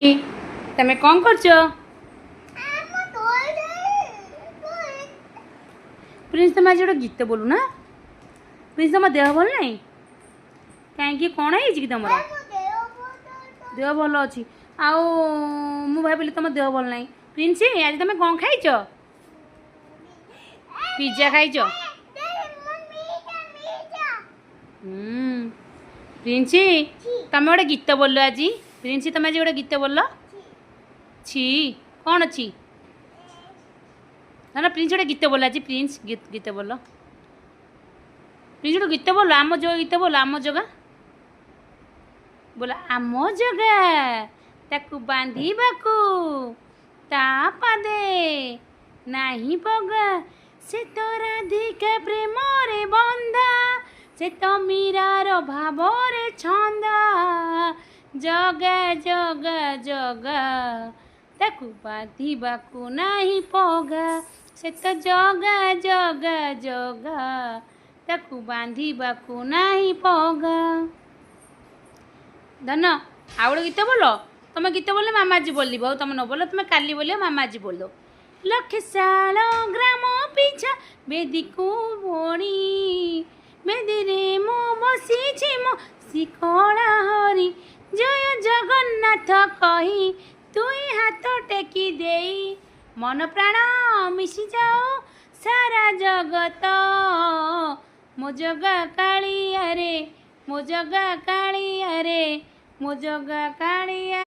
तमें कौन करछ? प्रिंस तुम आज गोटे गीत बोलू ना। प्रिंस तुम देह भल ना कहीं कौन है कि तुम देह भल अच्छी मु भाविली तुम देह भल ना। प्रिंस आज तुम कौन खाइच? पिज्जा खाइच? प्रिंस तुम गोटे गीत बोल आज। प्रिंस तुम आज गोटे गीत बोल छी कौन अच्छी ना ना। प्रिंस गोटे गीत बोल आज। प्रिंस गीत बोल। प्रिंस गोटे गीत बोल आम जगह गीत बोल आम जगह बोला आम जगह ताकू बांधिबाकू ता पादे नाही पगा से तो राधिका प्रेम रे बंधा से तो मीरार भाव रे छंदा जगा जगा जगा ताकू बांधिबाकू नाही पगा से तो जगा जगा जगा ताकू बांधिबाकू नाही पगा। धन आउ गीत बोल। तुम गीत बोले मामा जी बोल तुम न बोलो तुम काली बोलियो मामा जी बोल दो। लक्षसाल ग्राम पिछा बेदी को बोणी बेदी रे मो बसी मो शिकड़ा हरी जय जगन्नाथ कही तुई हाथ टेकी देई मन प्राण मिशी जाओ सारा जगत मो जगा कालिया रे मो जगा कालिया रे मो जगा कालिया।